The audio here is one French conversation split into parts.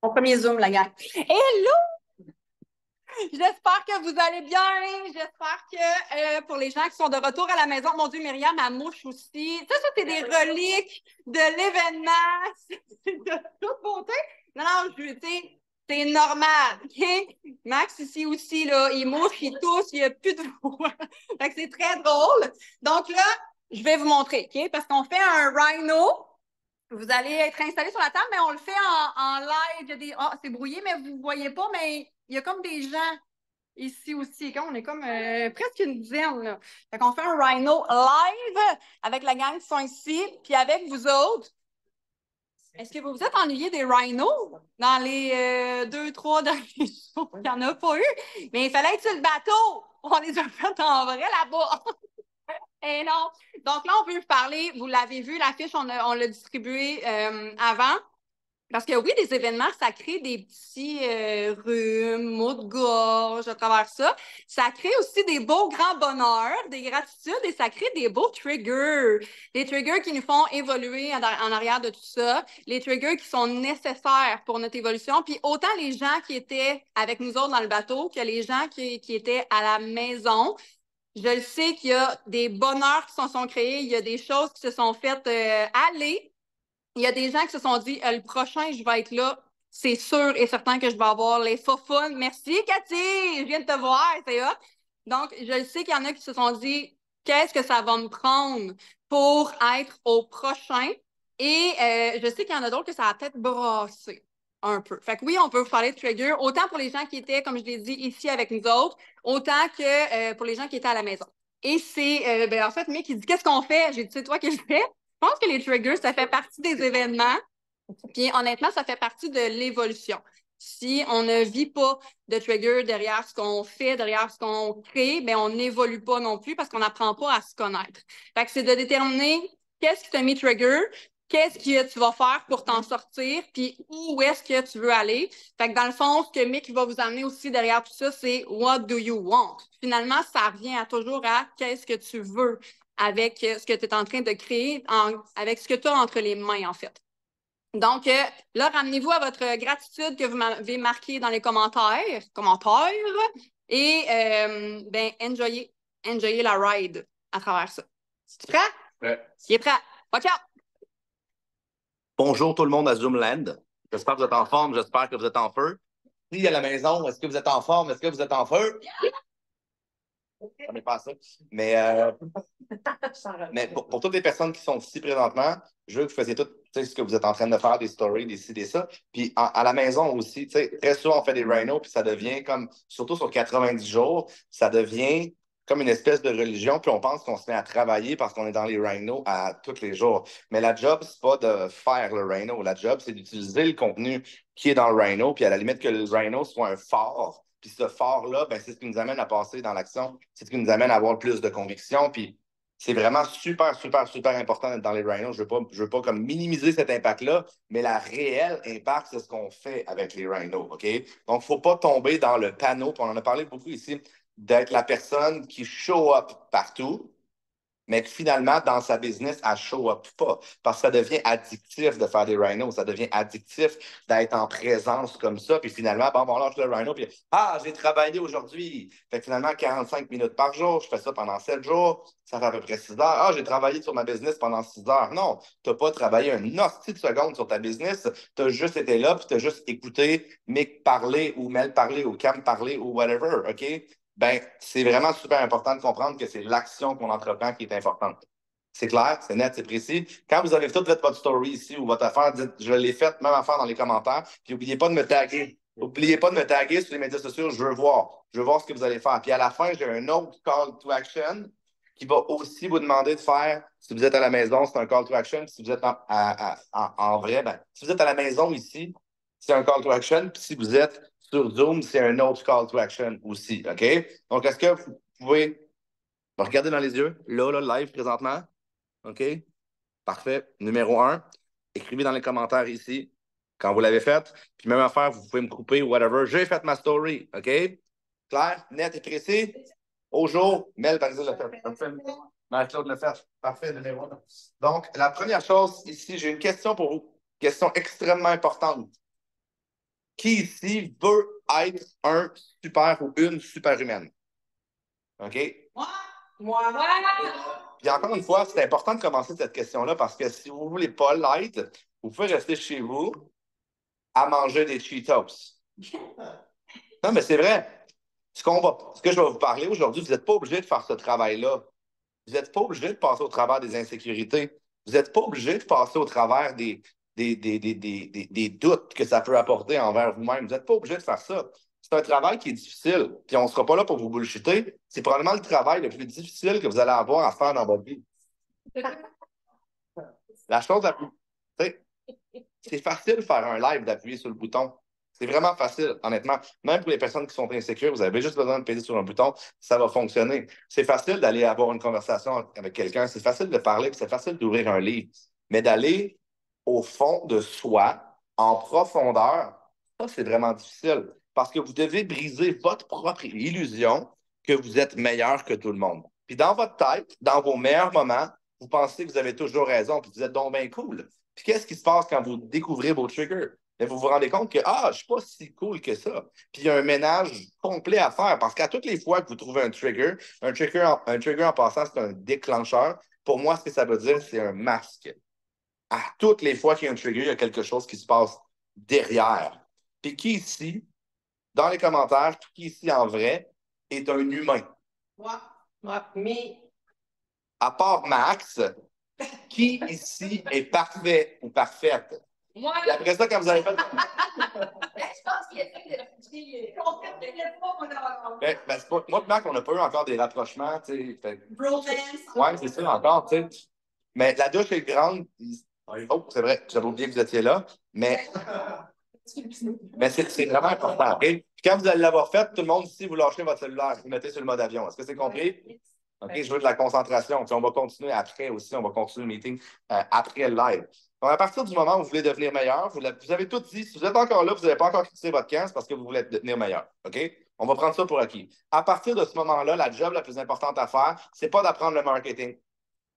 Mon premier Zoom, la gang. Hello! J'espère que vous allez bien. J'espère que pour les gens qui sont de retour à la maison, mon Dieu, Myriam, ma mouche aussi. Ça, c'est des reliques de l'événement. C'est de toute beauté. Non, non, c'est normal. OK? Max, ici aussi, là, il mouche, il tousse, il n'y a plus de voix. Fait que c'est très drôle. Donc là, je vais vous montrer, OK? Parce qu'on fait un rhino. Vous allez être installé sur la table, mais on le fait en live. Il y a des... Ah, c'est brouillé, mais vous ne voyez pas, mais il y a comme des gens ici aussi. On est comme presque une dizaine. Là. Fait qu'on fait un rhino live avec la gang qui sont ici, puis avec vous autres. Est-ce que vous vous êtes ennuyés des rhinos dans les 2, 3 derniers jours? Il n'y en a pas eu, mais il fallait être sur le bateau. On les a fait en vrai là-bas. Et non. Donc là, on peut vous parler, vous l'avez vu, l'affiche, on l'a distribuée avant. Parce que oui, des événements, ça crée des petits rhumes, maux de gorge à travers ça. Ça crée aussi des beaux grands bonheurs, des gratitudes et ça crée des beaux triggers. Les triggers qui nous font évoluer en arrière de tout ça. Les triggers qui sont nécessaires pour notre évolution. Puis autant les gens qui étaient avec nous autres dans le bateau que les gens qui étaient à la maison. Je le sais qu'il y a des bonheurs qui sont créés, il y a des choses qui se sont faites aller. Il y a des gens qui se sont dit le prochain, je vais être là. C'est sûr et certain que je vais avoir les fun. Merci, Cathy! Je viens de te voir, c'est hot. Donc, je le sais qu'il y en a qui se sont dit qu'est-ce que ça va me prendre pour être au prochain. Et je sais qu'il y en a d'autres que ça a peut-être brassé un peu. Fait que oui, on peut vous parler de trigger, autant pour les gens qui étaient, comme je l'ai dit, ici avec nous autres, autant que pour les gens qui étaient à la maison. Et c'est, en fait, Mick, il dit qu'est-ce qu'on fait? J'ai dit, c'est toi qui le fais. Je pense que les triggers, ça fait partie des événements. Puis honnêtement, ça fait partie de l'évolution. Si on ne vit pas de trigger derrière ce qu'on fait, derrière ce qu'on crée, ben on n'évolue pas non plus parce qu'on n'apprend pas à se connaître. Fait que c'est de déterminer qu'est-ce qui t'a mis trigger, qu'est-ce que tu vas faire pour t'en sortir, puis où est-ce que tu veux aller. Fait que dans le fond, ce que Mick va vous amener aussi derrière tout ça, c'est what do you want? Finalement, ça revient toujours à qu'est-ce que tu veux avec ce que tu es en train de créer, avec ce que tu as entre les mains, en fait. Donc, là, ramenez-vous à votre gratitude que vous m'avez marqué dans les commentaires. Et, enjoyez la ride à travers ça. Es-tu prêt? Ouais. Il est prêt. OK. Bonjour tout le monde à Zoomland. J'espère que vous êtes en forme, j'espère que vous êtes en feu. Si à la maison, est-ce que vous êtes en forme? Est-ce que vous êtes en feu? Ça n'est pas ça. Mais pour toutes les personnes qui sont ici présentement, je veux que vous fassiez tout ce que vous êtes en train de faire, des stories, des ci, des ça. Puis à la maison aussi, très souvent, on fait des rhinos, puis ça devient comme, surtout sur 90 jours, ça devient comme une espèce de religion, puis on pense qu'on se met à travailler parce qu'on est dans les rhinos à tous les jours. Mais la job, c'est pas de faire le rhino. La job, c'est d'utiliser le contenu qui est dans le rhino, puis à la limite que le rhino soit un phare. Puis ce phare-là, ben, c'est ce qui nous amène à passer dans l'action, c'est ce qui nous amène à avoir plus de conviction, puis c'est vraiment super, super, super important d'être dans les rhinos. Je veux pas comme minimiser cet impact-là, mais la réelle impact, c'est ce qu'on fait avec les rhinos, OK? Donc, faut pas tomber dans le panneau, puis on en a parlé beaucoup ici, d'être la personne qui show up partout, mais que finalement, dans sa business, elle ne show up pas. Parce que ça devient addictif de faire des rhinos. Ça devient addictif d'être en présence comme ça. Puis finalement, bon, on lâche le rhino. Puis, j'ai travaillé aujourd'hui. Fait que finalement, 45 minutes par jour. Je fais ça pendant 7 jours. Ça fait à peu près 6 heures. J'ai travaillé sur ma business pendant 6 heures. Non, tu n'as pas travaillé un hostie de seconde sur ta business. Tu as juste été là, puis tu as juste écouté Mick parler ou Mel parler ou Cam parler ou whatever. OK? Ben, c'est vraiment super important de comprendre que c'est l'action qu'on entreprend qui est importante. C'est clair, c'est net, c'est précis. Quand vous avez tout fait votre story ici ou votre affaire, dites je l'ai faite, même affaire dans les commentaires. Puis n'oubliez pas de me taguer. N'oubliez pas de me taguer sur les médias sociaux, je veux voir. Je veux voir ce que vous allez faire. Puis à la fin, j'ai un autre call to action qui va aussi vous demander de faire, si vous êtes à la maison, c'est un call to action. Puis si vous êtes en vrai, ben, si vous êtes à la maison ici, c'est un call to action. Puis si vous êtes sur Zoom, c'est un autre call to action aussi. OK? Donc, est-ce que vous pouvez me regarder dans les yeux, là, live présentement? OK? Parfait. Numéro un, écrivez dans les commentaires ici quand vous l'avez fait. Puis même affaire, vous pouvez me couper, whatever. J'ai fait ma story. OK? Clair, net et précis? Au jour, Mel Parisé l'a fait. Marie-Claude l'a fait. Parfait, numéro un. Donc, la première chose ici, j'ai une question pour vous. Question extrêmement importante. Qui ici veut être un super ou une super humaine? OK? Moi. Puis encore une fois, c'est important de commencer cette question-là parce que si vous ne voulez pas l'être, vous pouvez rester chez vous à manger des Cheetos. Non, mais c'est vrai. Ce que je vais vous parler aujourd'hui, vous n'êtes pas obligé de faire ce travail-là. Vous n'êtes pas obligé de passer au travers des insécurités. Vous n'êtes pas obligé de passer au travers des doutes que ça peut apporter envers vous-même. Vous n'êtes pas obligé de faire ça. C'est un travail qui est difficile. Puis on ne sera pas là pour vous bullshiter. C'est probablement le travail le plus difficile que vous allez avoir à faire dans votre vie. La chose la plus. C'est facile de faire un live, d'appuyer sur le bouton. C'est vraiment facile, honnêtement. Même pour les personnes qui sont insécures, vous avez juste besoin de peser sur un bouton, ça va fonctionner. C'est facile d'aller avoir une conversation avec quelqu'un, c'est facile de parler, puis c'est facile d'ouvrir un livre. Mais d'aller au fond de soi, en profondeur, ça, c'est vraiment difficile. Parce que vous devez briser votre propre illusion que vous êtes meilleur que tout le monde. Puis dans votre tête, dans vos meilleurs moments, vous pensez que vous avez toujours raison, puis vous êtes donc bien cool. Puis qu'est-ce qui se passe quand vous découvrez vos triggers? Et vous vous rendez compte que, je ne suis pas si cool que ça. Puis il y a un ménage complet à faire parce qu'à toutes les fois que vous trouvez un trigger en passant, c'est un déclencheur. Pour moi, ce que ça veut dire, c'est un masque. À toutes les fois qu'il y a un trigger, il y a quelque chose qui se passe derrière. Puis qui ici, dans les commentaires, qui ici en vrai, est un humain? Mais. À part Max, qui ici est parfait ou parfaite? Moi. Et après ça, quand vous avez fait. Je pense qu'il y a des Moi, Mac, on n'a pas eu encore des rapprochements, tu sais. bromance. Ouais, c'est ça encore, tu sais. Mais la douche est grande. Oh, c'est vrai, j'avais oublié que vous étiez là. Mais c'est vraiment important. OK? Puis quand vous allez l'avoir fait, tout le monde ici, vous lâchez votre cellulaire, vous mettez sur le mode avion. Est-ce que c'est compris? OK, je veux de la concentration. Puis on va continuer après aussi, on va continuer le meeting après le live. Donc, à partir du moment où vous voulez devenir meilleur, vous avez tout dit, si vous êtes encore là, vous n'avez pas encore quitté votre camp, c'est parce que vous voulez devenir meilleur. OK? On va prendre ça pour acquis. À partir de ce moment-là, la job la plus importante à faire, c'est pas d'apprendre le marketing,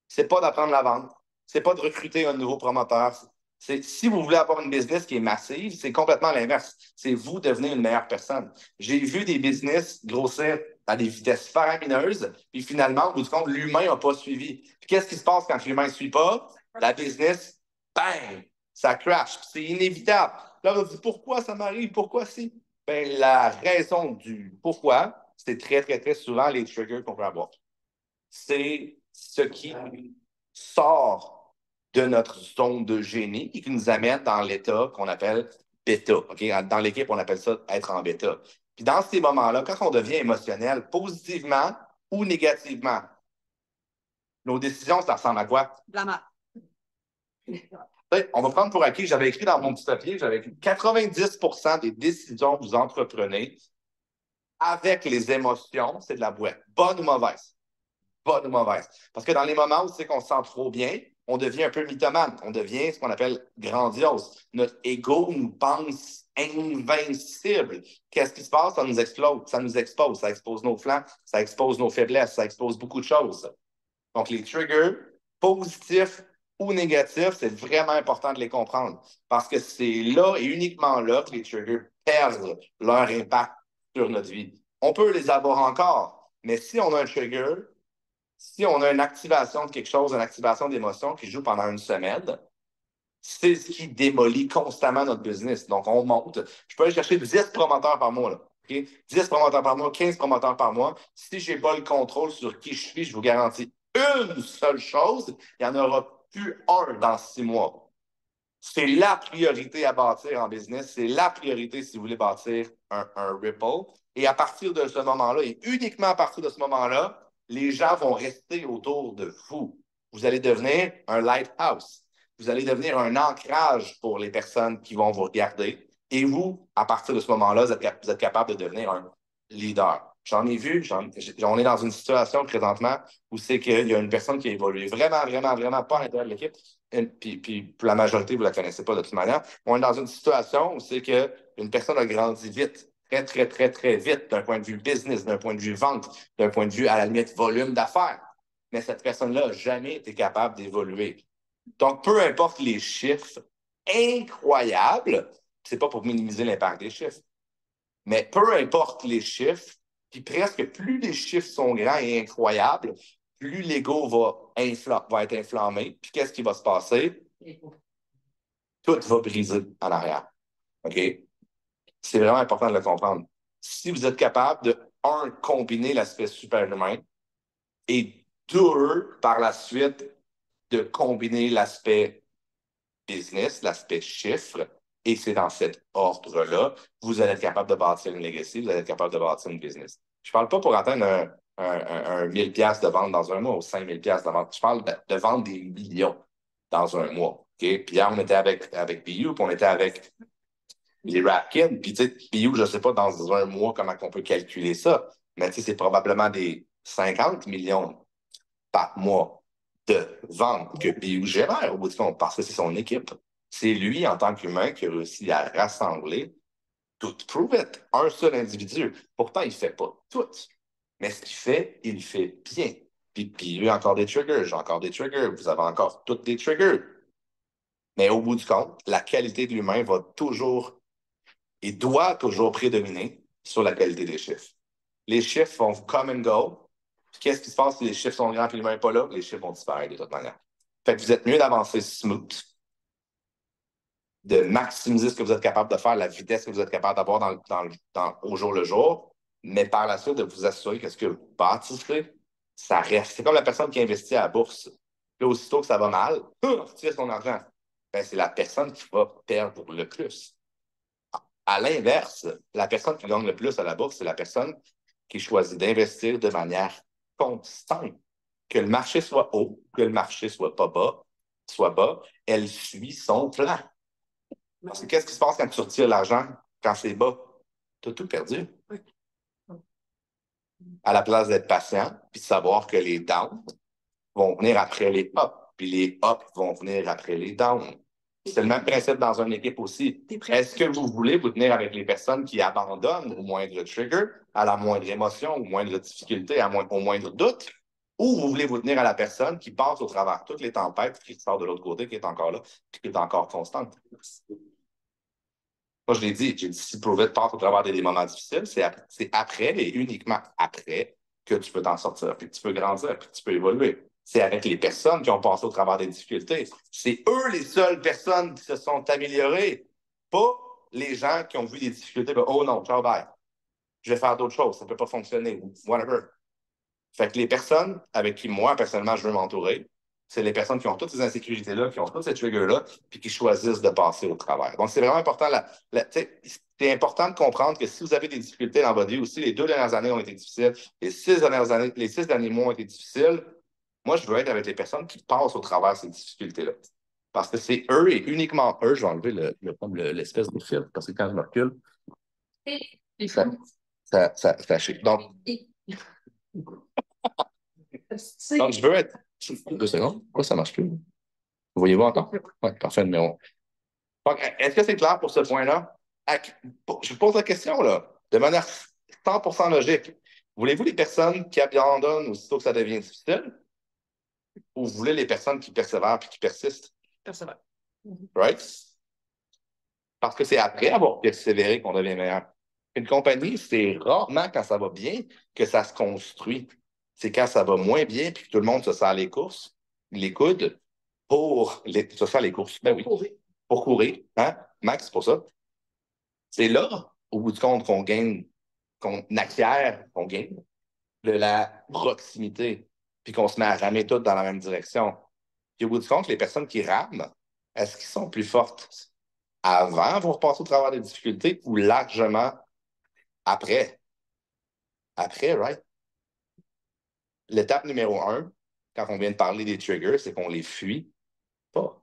c'est pas d'apprendre la vente, c'est pas de recruter un nouveau promoteur. Si vous voulez avoir une business qui est massive, c'est complètement l'inverse. C'est vous devenir une meilleure personne. J'ai vu des business grossir à des vitesses faramineuses, puis finalement, au bout du compte, l'humain n'a pas suivi. Puis qu'est-ce qui se passe quand l'humain ne suit pas? La business, bang, ça crash. C'est inévitable. Là, on dit pourquoi ça m'arrive? Pourquoi si? Ben, la raison du pourquoi, c'est très, très, très souvent les triggers qu'on peut avoir. C'est ce qui sort de notre zone de génie et qui nous amène dans l'état qu'on appelle bêta. Okay? Dans l'équipe, on appelle ça être en bêta. Puis dans ces moments-là, quand on devient émotionnel, positivement ou négativement, nos décisions, ça ressemble à quoi? De la merde. On va prendre pour acquis, j'avais écrit dans mon petit papier, j'avais écrit 90% des décisions que vous entreprenez avec les émotions, c'est de la boîte. Bonne ou mauvaise? Bonne ou mauvaise. Parce que dans les moments où c'est qu'on se sent trop bien, on devient un peu mythomane. On devient ce qu'on appelle grandiose. Notre ego nous pense invincible. Qu'est-ce qui se passe? Ça nous explose. Ça nous expose. Ça expose nos flancs, ça expose nos faiblesses, ça expose beaucoup de choses. Donc, les triggers, positifs ou négatifs, c'est vraiment important de les comprendre. Parce que c'est là et uniquement là que les triggers perdent leur impact sur notre vie. On peut les avoir encore, mais si on a un trigger, si on a une activation de quelque chose, une activation d'émotion qui joue pendant une semaine, c'est ce qui démolit constamment notre business. Donc, on monte. Je peux aller chercher 10 promoteurs par mois. Là, okay? 10 promoteurs par mois, 15 promoteurs par mois. Si je n'ai pas le contrôle sur qui je suis, je vous garantis une seule chose, il n'y en aura plus un dans 6 mois. C'est la priorité à bâtir en business. C'est la priorité si vous voulez bâtir un Ripple. Et à partir de ce moment-là, et uniquement à partir de ce moment-là, les gens vont rester autour de vous. Vous allez devenir un lighthouse. Vous allez devenir un ancrage pour les personnes qui vont vous regarder. Et vous, à partir de ce moment-là, vous êtes capable de devenir un leader. J'en ai vu, on est dans une situation présentement où c'est qu'il y a une personne qui a évolué vraiment, vraiment, vraiment pas à l'intérieur de l'équipe. Puis pour la majorité, vous ne la connaissez pas de toute manière. On est dans une situation où c'est qu'une personne a grandi vite, très, très, très, très vite, d'un point de vue business, d'un point de vue vente, d'un point de vue, à la limite, volume d'affaires. Mais cette personne-là n'a jamais été capable d'évoluer. Donc, peu importe les chiffres incroyables c'est pas pour minimiser l'impact des chiffres. Mais peu importe les chiffres, puis presque plus les chiffres sont grands et incroyables, plus l'ego va être inflammé. Puis qu'est-ce qui va se passer? Tout va briser en arrière. OK? C'est vraiment important de le comprendre. Si vous êtes capable de, un, combiner l'aspect superhumain et deux, par la suite, de combiner l'aspect business, l'aspect chiffre, et c'est dans cet ordre-là, vous allez être capable de bâtir une legacy, vous allez être capable de bâtir une business. Je ne parle pas pour atteindre un 1000 pièces de vente dans un mois ou 5000 pièces de vente. Je parle de vendre des millions dans un mois. OK? Puis hier, on était avec BU, puis on était avec les Rapkins. Puis, tu sais, BU, je ne sais pas dans un mois comment on peut calculer ça, mais tu sais, c'est probablement des 50 millions par mois de ventes que BU gère au bout du compte, parce que c'est son équipe. C'est lui, en tant qu'humain, qui a réussi à rassembler tout. Prove it. Un seul individu. Pourtant, il ne fait pas tout. Mais ce qu'il fait, il le fait bien. Puis il y a encore des triggers. J'ai encore des triggers. Vous avez encore toutes des triggers. Mais au bout du compte, la qualité de l'humain va toujours et doit toujours prédominer sur la qualité des chiffres. Les chiffres vont come and go. Puis qu'est-ce qui se passe si les chiffres sont grands et l'humain n'est pas là? Les chiffres vont disparaître de toute manière. Fait que vous êtes mieux d'avancer smooth, de maximiser ce que vous êtes capable de faire, la vitesse que vous êtes capable d'avoir au jour le jour, mais par la suite de vous assurer que ce que vous bâtissez, ça reste. C'est comme la personne qui investit à la bourse. Puis aussitôt que ça va mal, retire son argent. Ben, c'est la personne qui va perdre le plus. À l'inverse, la personne qui gagne le plus à la bourse, c'est la personne qui choisit d'investir de manière constante. Que le marché soit haut, que le marché soit bas, elle suit son plan. Parce que qu'est-ce qui se passe quand tu retires l'argent, quand c'est bas? Tu as tout perdu. À la place d'être patient, puis de savoir que les downs vont venir après les ups, puis les ups vont venir après les downs. C'est le même principe dans une équipe aussi. Est-ce que vous voulez vous tenir avec les personnes qui abandonnent au moindre trigger, à la moindre émotion, au moindre difficulté, au moindre doute? Ou vous voulez vous tenir à la personne qui passe au travers toutes les tempêtes, qui sort de l'autre côté, qui est encore là, qui est encore constante? Moi, j'ai dit, si Prove It passe au travers des moments difficiles, c'est après et uniquement après que tu peux t'en sortir, puis que tu peux grandir, puis que tu peux évoluer. C'est avec les personnes qui ont passé au travers des difficultés. C'est eux les seules personnes qui se sont améliorées, pas les gens qui ont vu des difficultés. Ben, oh non, ciao, bye. Je vais faire d'autres choses, ça ne peut pas fonctionner, whatever. Fait que les personnes avec qui moi, personnellement, je veux m'entourer, c'est les personnes qui ont toutes ces insécurités-là, qui ont tous ces triggers-là, puis qui choisissent de passer au travers. Donc, c'est vraiment important. C'est important de comprendre que si vous avez des difficultés dans votre vie aussi, les 2 dernières années ont été difficiles, les 6 derniers mois ont été difficiles, moi, je veux être avec les personnes qui passent au travers de ces difficultés-là. Parce que c'est eux et uniquement eux, je vais enlever l'espèce de fil, parce que quand je me recule, ça chic. Donc, je veux être. 2 secondes. Pourquoi ça ne marche plus? Voyez-vous encore? Oui, parfait, numéro. Donc, est-ce que c'est clair pour ce point-là? Je vous pose la question, là, de manière 100% logique. Voulez-vous les personnes qui abandonnent aussitôt que ça devient difficile? Ou vous voulez les personnes qui persévèrent et qui persistent? Persévère. Right? Parce que c'est après avoir persévéré qu'on devient meilleur. Une compagnie, c'est rarement quand ça va bien que ça se construit. C'est quand ça va moins bien puis que tout le monde se serre les coudes se serre les courses. Ben oui, pour courir. Hein? Max, c'est pour ça. C'est là, au bout du compte, qu'on acquiert, qu'on gagne de la proximité puis qu'on se met à ramer toutes dans la même direction. Puis au bout du compte, les personnes qui rament, est-ce qu'ils sont plus fortes avant avoir passé au travers des difficultés ou largement après? Après, right? L'étape numéro 1, quand on vient de parler des triggers, c'est qu'on les fuit pas.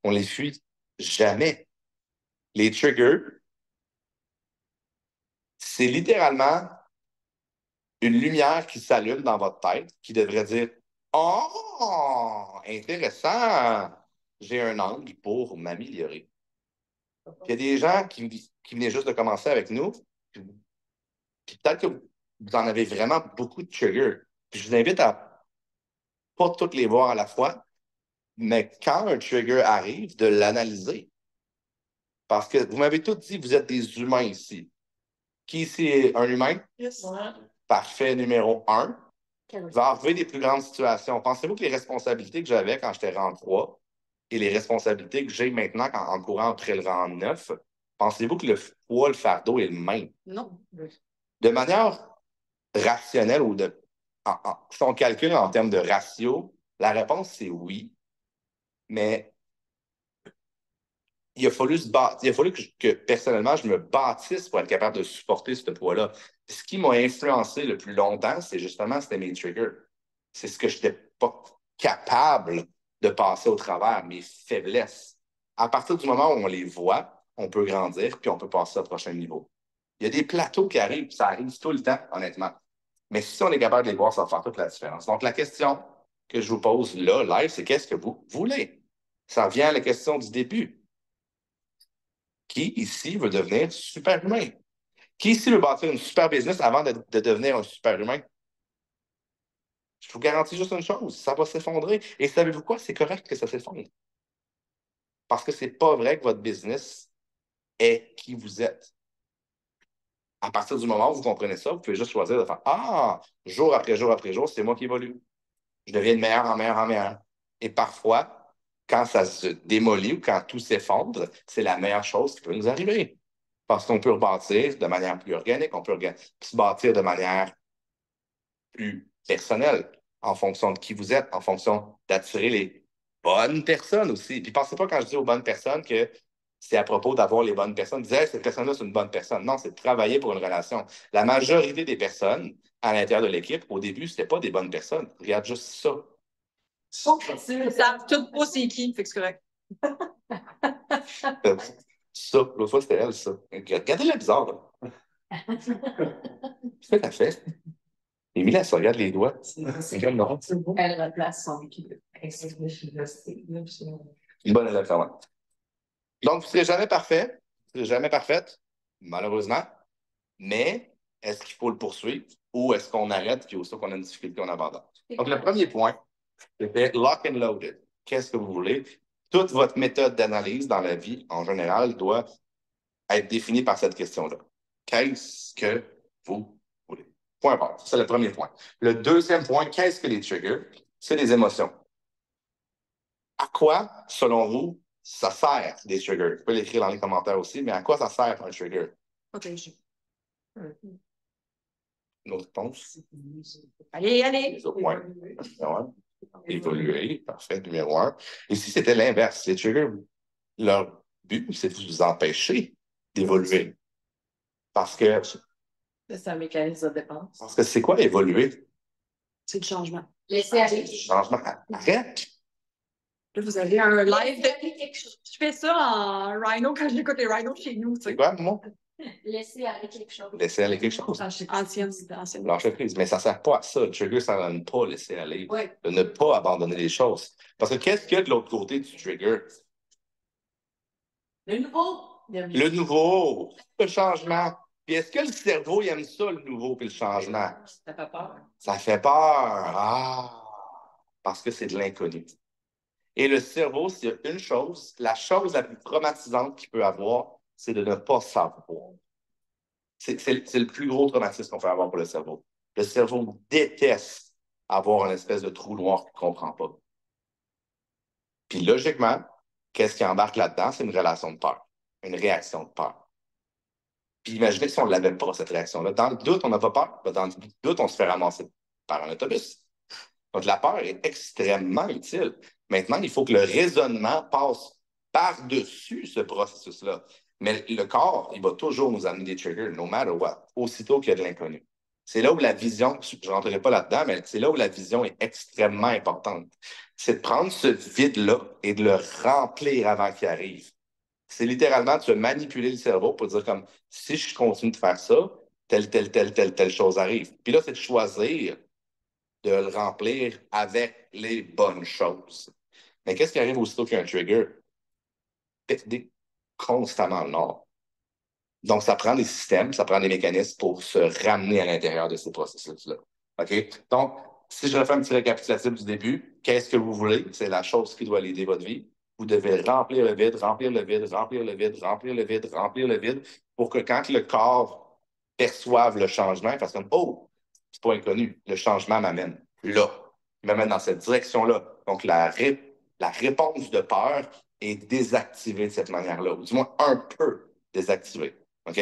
On les fuit jamais. Les triggers, c'est littéralement une lumière qui s'allume dans votre tête qui devrait dire Oh, intéressant, j'ai un angle pour m'améliorer. Il y a des gens qui venaient juste de commencer avec nous, puis peut-être que vous en avez vraiment beaucoup de triggers. Puis je vous invite à pas toutes les voir à la fois, mais quand un trigger arrive, de l'analyser. Parce que vous m'avez tous dit, vous êtes des humains ici. Qui ici est un humain? Yes. Parfait, numéro 1. Va arriver des plus grandes situations. Pensez-vous que les responsabilités que j'avais quand j'étais rang 3 et les responsabilités que j'ai maintenant en courant après le rang 9, pensez-vous que le poids, le fardeau est le même? Non. De manière rationnelle ou si on calcule en termes de ratio, la réponse c'est oui. Mais il a fallu que personnellement, je me bâtisse pour être capable de supporter ce poids-là. Ce qui m'a influencé le plus longtemps, c'était mes triggers. C'est ce que je n'étais pas capable de passer au travers, mes faiblesses. À partir du moment où on les voit, on peut grandir, puis on peut passer au prochain niveau. Il y a des plateaux qui arrivent, ça arrive tout le temps, honnêtement. Mais si on est capable de les voir, ça va faire toute la différence. Donc, la question que je vous pose là, live, c'est qu'est-ce que vous voulez? Ça revient à la question du début. Qui ici veut devenir super humain? Qui ici veut bâtir une super business avant de devenir un super humain? Je vous garantis juste une chose, ça va s'effondrer. Et savez-vous quoi? C'est correct que ça s'effondre. Parce que c'est pas vrai que votre business est qui vous êtes. À partir du moment où vous comprenez ça, vous pouvez juste choisir de faire Ah, jour après jour après jour, c'est moi qui évolue. Je deviens de meilleur en meilleur en meilleur. Et parfois, quand ça se démolit ou quand tout s'effondre, c'est la meilleure chose qui peut nous arriver. Parce qu'on peut rebâtir de manière plus organique, on peut se bâtir de manière plus personnelle, en fonction de qui vous êtes, en fonction d'attirer les bonnes personnes aussi. Puis pensez pas quand je dis aux bonnes personnes que c'est à propos d'avoir les bonnes personnes. Disais, cette personne-là, c'est une bonne personne. Non, c'est de travailler pour une relation. La majorité des personnes à l'intérieur de l'équipe, au début, c'était pas des bonnes personnes. Regarde juste ça. Ils savent tout pas c'est qui, fait que c'est correct. Ça, l'autre fois, c'était elle, ça. Regardez-la bizarre, là. Qu'est-ce que t'as fait? Émilie, elle se regarde les doigts. C'est comme non. Elle replace son équipe. Une bonne élève, quand même. Donc, vous ne serez jamais parfait. Vous ne serez jamais parfaite, malheureusement. Mais est-ce qu'il faut le poursuivre ou est-ce qu'on arrête puis aussitôt qu'on a une difficulté, on abandonne? Donc, le premier point, c'était lock and loaded. Qu'est-ce que vous voulez? Toute votre méthode d'analyse dans la vie, en général, doit être définie par cette question-là. Qu'est-ce que vous voulez? Point barre. C'est le premier point. Le deuxième point, qu'est-ce que les triggers? C'est les émotions. À quoi, selon vous, ça sert des triggers? Vous pouvez l'écrire dans les commentaires aussi, mais à quoi ça sert un trigger? Protéger. Une autre réponse? Allez, allez. Ouais. Évoluer, parfait, numéro 1. Et si c'était l'inverse, les triggers, leur but, c'est de vous empêcher d'évoluer. Parce que C'est un mécanisme de dépense. Parce que c'est quoi évoluer? C'est le changement. Laissez aller. Changement. Arrête. Là, vous avez un live de... Je fais ça en Rhino quand j'écoute les Rhinos chez nous. Tu C'est sais. quoi, moi? Laissez aller quelque chose. Laisser aller quelque chose. Ancienne. Lâcher prise. Mais ça ne sert pas à ça. Le trigger, ça ne donne pas laisser aller. Ouais. De ne pas abandonner les choses. Parce que qu'est-ce qu'il y a de l'autre côté du trigger? Le nouveau. Le nouveau. Le changement. Puis est-ce que le cerveau, il aime ça, le nouveau puis le changement? Ça fait peur. Ça fait peur. Ah! Parce que c'est de l'inconnu. Et le cerveau, s'il y a une chose, la chose la plus traumatisante qu'il peut avoir, c'est de ne pas savoir. C'est le plus gros traumatisme qu'on peut avoir pour le cerveau. Le cerveau déteste avoir une espèce de trou noir qu'il ne comprend pas. Puis logiquement, qu'est-ce qui embarque là-dedans? C'est une relation de peur, une réaction de peur. Puis imaginez si on ne l'avait pas, cette réaction-là. Dans le doute, on n'a pas peur. Dans le doute, on se fait ramasser par un autobus. Donc, la peur est extrêmement utile. Maintenant, il faut que le raisonnement passe par-dessus ce processus-là. Mais le corps, il va toujours nous amener des triggers, no matter what, aussitôt qu'il y a de l'inconnu. C'est là où la vision, je ne rentrerai pas là-dedans, mais c'est là où la vision est extrêmement importante. C'est de prendre ce vide-là et de le remplir avant qu'il arrive. C'est littéralement de se manipuler le cerveau pour dire comme, si je continue de faire ça, telle chose arrive. Puis là, c'est de choisir de le remplir avec les bonnes choses. Mais qu'est-ce qui arrive aussitôt qu'il y a un trigger? Perdez constamment le nord. Donc, ça prend des systèmes, ça prend des mécanismes pour se ramener à l'intérieur de ces processus-là. OK? Donc, si je refais un petit récapitulatif du début, qu'est-ce que vous voulez? C'est la chose qui doit l'aider votre vie. vous devez remplir le vide, remplir le vide, remplir le vide, remplir le vide, remplir le vide, pour que quand le corps perçoive le changement, il fasse comme oh, c'est pas inconnu, le changement m'amène là, il m'amène dans cette direction-là. Donc la réponse de peur est désactivée de cette manière-là, ou du moins un peu désactivée. OK?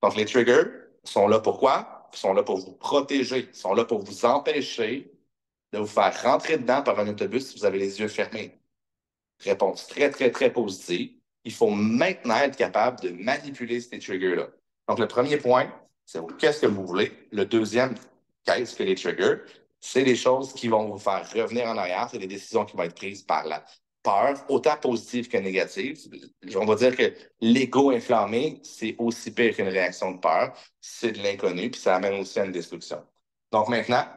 Donc les triggers sont là pourquoi? Ils sont là pour vous protéger, ils sont là pour vous empêcher de vous faire rentrer dedans par un autobus si vous avez les yeux fermés. Réponse très, très, très positive. Il faut maintenant être capable de manipuler ces triggers-là. Donc, le premier point, c'est qu'est-ce que vous voulez. Le deuxième, qu'est-ce que les triggers? C'est des choses qui vont vous faire revenir en arrière. C'est des décisions qui vont être prises par la peur, autant positive que négative. On va dire que l'ego inflammé, c'est aussi pire qu'une réaction de peur. C'est de l'inconnu, puis ça amène aussi à une destruction. Donc maintenant,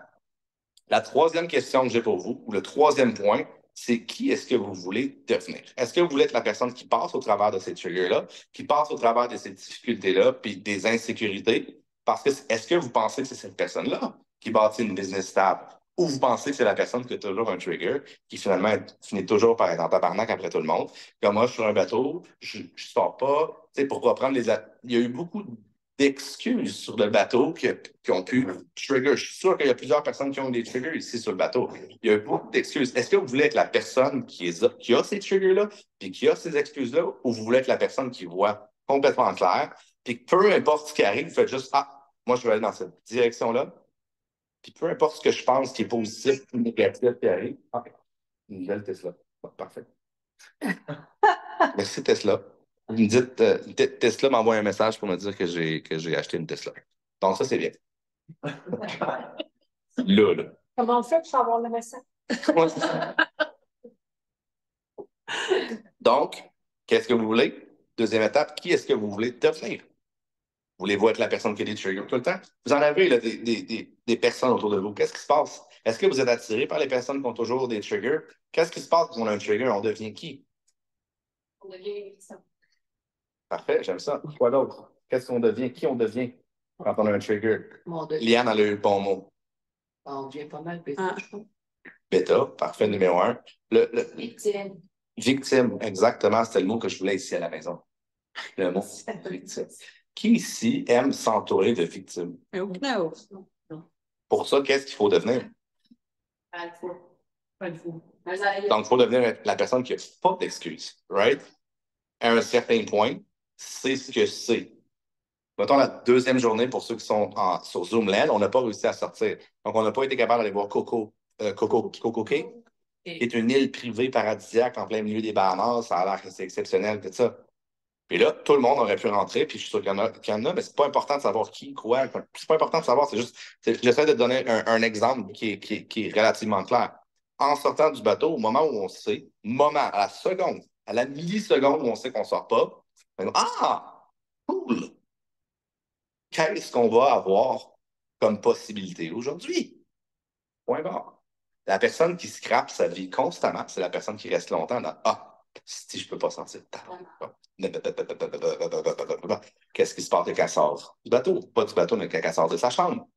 la troisième question que j'ai pour vous, ou le troisième point, c'est qui est-ce que vous voulez devenir? Est-ce que vous voulez être la personne qui passe au travers de ces triggers-là, qui passe au travers de ces difficultés-là, puis des insécurités? Parce que est-ce que vous pensez que c'est cette personne-là qui bâtit une business stable? Ou vous pensez que c'est la personne qui a toujours un trigger, qui finalement finit toujours par être en tabarnak après tout le monde? Comme moi, je suis sur un bateau, je sors pas. Tu sais, pour reprendre il y a eu beaucoup d'excuses sur le bateau qui ont pu trigger. Je suis sûr qu'il y a plusieurs personnes qui ont des triggers ici sur le bateau. Il y a beaucoup d'excuses. Est-ce que vous voulez être la personne qui a ces triggers-là, puis qui a ces excuses-là, ou vous voulez être la personne qui voit complètement clair, puis peu importe ce qui arrive, vous faites juste ah, moi je vais aller dans cette direction-là, puis peu importe ce que je pense qui est positif ou négatif qui arrive. Ah, une belle Tesla. Bon, parfait. Merci Tesla. Vous me dites, Tesla m'envoie un message pour me dire que j'ai acheté une Tesla. Donc, ça, c'est bien. Là. Comment on fait pour savoir le message? Ouais, c'est ça. Donc, qu'est-ce que vous voulez? Deuxième étape, qui est-ce que vous voulez devenir? Voulez-vous être la personne qui a des triggers tout le temps? Vous en avez là, des personnes autour de vous. Qu'est-ce qui se passe? Est-ce que vous êtes attiré par les personnes qui ont toujours des triggers? Qu'est-ce qui se passe quand on a un trigger? On devient qui? On devient ça. Parfait, j'aime ça. Quoi d'autre? Qu'est-ce qu'on devient? Qui on devient quand on a un trigger? Liane, elle a eu le bon mot. On devient pas mal bêta, je pense. Bêta, parfait, numéro un. Victime. Victime, exactement, c'était le mot que je voulais ici à la maison. Le mot victime. Qui ici aime s'entourer de victimes? No. Pour ça, qu'est-ce qu'il faut devenir? Pas le fou. Pas le fou. Donc, il faut devenir la personne qui n'a pas d'excuses, right? À un certain point, c'est ce que c'est. Mettons la deuxième journée pour ceux qui sont sur Zoomland, on n'a pas réussi à sortir. Donc, on n'a pas été capable d'aller voir Coco Cay, qui est une île privée paradisiaque en plein milieu des Bahamas. Ça a l'air que c'est exceptionnel, tout ça. Puis là, tout le monde aurait pu rentrer, puis je suis sûr qu'il y en a, mais c'est pas important de savoir qui, quoi. C'est pas important de savoir, c'est juste. J'essaie de donner un exemple qui est relativement clair. En sortant du bateau, au moment où on sait, à la seconde, à la milliseconde où on sait qu'on sort pas, on dit, ah, cool! Qu'est-ce qu'on va avoir comme possibilité aujourd'hui? Point barre. La personne qui scrape sa vie constamment, c'est la personne qui reste longtemps dans ah, si je peux pas sentir. Qu'est-ce qui se passe quand elle sort du bateau? Pas du bateau, mais quand elle sort de sa chambre.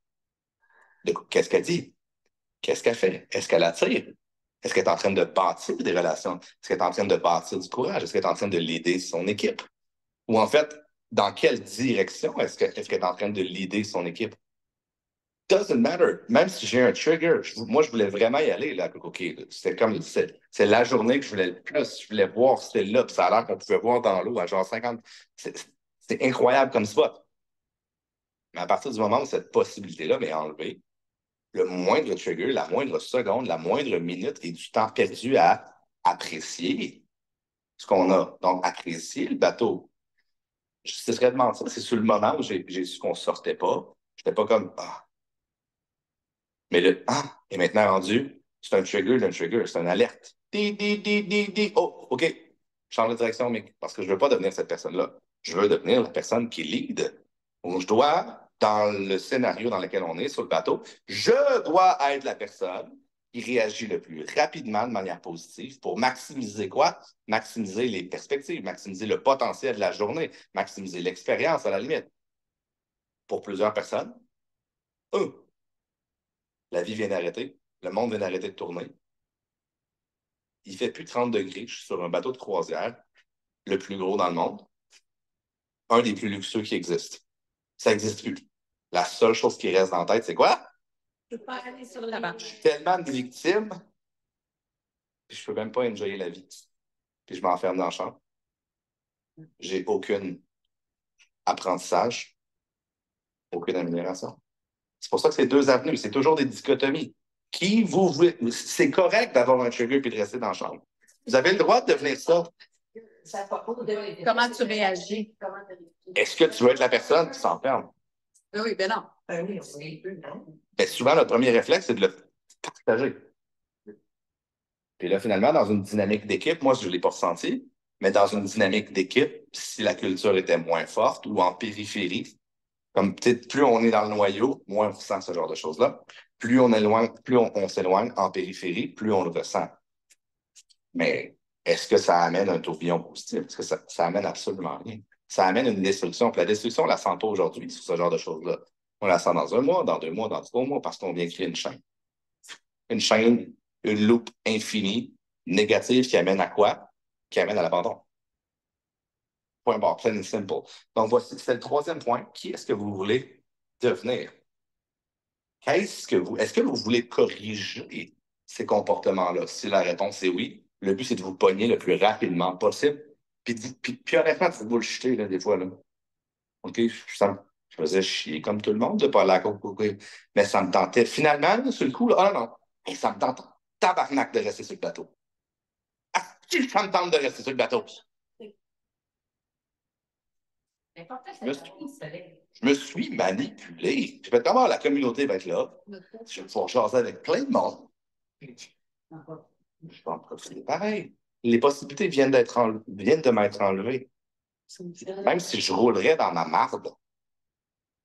Qu'est-ce qu'elle dit? Qu'est-ce qu'elle fait? Est-ce qu'elle attire? Est-ce qu'elle est en train de bâtir des relations? Est-ce qu'elle est en train de bâtir du courage? Est-ce qu'elle est en train de l'aider son équipe? Ou en fait, dans quelle direction qu'elle est en train de l'aider son équipe? Doesn't matter. Même si j'ai un trigger, moi, je voulais vraiment y aller, là, OK. C'était comme, c'est la journée que je voulais le plus. Je voulais voir, c'était là, puis ça a l'air qu'on pouvait voir dans l'eau à genre 50. C'est incroyable comme spot. Mais à partir du moment où cette possibilité-là m'est enlevée, le moindre trigger, la moindre seconde, la moindre minute est du temps perdu à apprécier ce qu'on a. Donc, apprécier le bateau. Ce serait de mentir. C'est sur le moment où j'ai su qu'on sortait pas. J'étais pas comme, ah. Mais le ah est maintenant rendu, c'est un trigger, c'est une alerte. Oh, OK, change de direction, mais parce que je veux pas devenir cette personne-là. Je veux devenir la personne qui lead. Où je dois, dans le scénario dans lequel on est, sur le bateau, je dois être la personne qui réagit le plus rapidement de manière positive pour maximiser quoi? Maximiser les perspectives, maximiser le potentiel de la journée, maximiser l'expérience à la limite. Pour plusieurs personnes, la vie vient d'arrêter, le monde vient d'arrêter de tourner. il fait plus 30 degrés, je suis sur un bateau de croisière, le plus gros dans le monde, un des plus luxueux qui existe. Ça n'existe plus. La seule chose qui reste dans la tête, c'est quoi? Je peux pas aller sur la marche. Je suis tellement de victimes, puis je peux même pas enjoyer la vie. Puis je m'enferme dans la chambre. J'ai aucun apprentissage, aucune amélioration. C'est pour ça que c'est deux avenues, c'est toujours des dichotomies. Qui vous voulez. C'est correct d'avoir un trigger et de rester dans la chambre. Vous avez le droit de devenir ça. Comment tu réagis? Est-ce que tu veux être la personne qui s'enferme? Oui, ben non. Ben, souvent, notre premier réflexe, c'est de le partager. Puis là, finalement, dans une dynamique d'équipe, moi, je ne l'ai pas ressenti, mais dans une dynamique d'équipe, si la culture était moins forte ou en périphérie, comme peut-être plus on est dans le noyau, moins on ressent ce genre de choses-là. Plus on éloigne, plus on s'éloigne en périphérie, plus on le ressent. Mais est-ce que ça amène un tourbillon positif? Est-ce que ça amène absolument rien? Ça amène une destruction. Puis la destruction, on ne la sent pas aujourd'hui sur ce genre de choses-là. On la sent dans un mois, dans 2 mois, dans 3 mois, parce qu'on vient créer une chaîne. Une chaîne, une loupe infinie, négative, qui amène à quoi? Qui amène à l'abandon. Point barre, plain and simple. Donc, voici, c'est le troisième point. Qui est-ce que vous voulez devenir? Est-ce que vous voulez corriger ces comportements-là? Si la réponse est oui, le but, c'est de vous pogner le plus rapidement possible. Puis honnêtement, de vous bullshiter, là, des fois. Là. OK, je faisais chier comme tout le monde de pas aller à la courir. Mais ça me tentait. Finalement, là, sur le coup, là, ah non, hey, ça me tente tabarnak de rester sur le bateau. Ah, si ça me tente de rester sur le bateau. Je me suis manipulé. J'ai fait comment la communauté va être là. Je vais pouvoir jaser avec plein de monde. Je vais en profiter pareil. Les possibilités viennent de m'être enlevées. Même si je roulerais dans ma marde,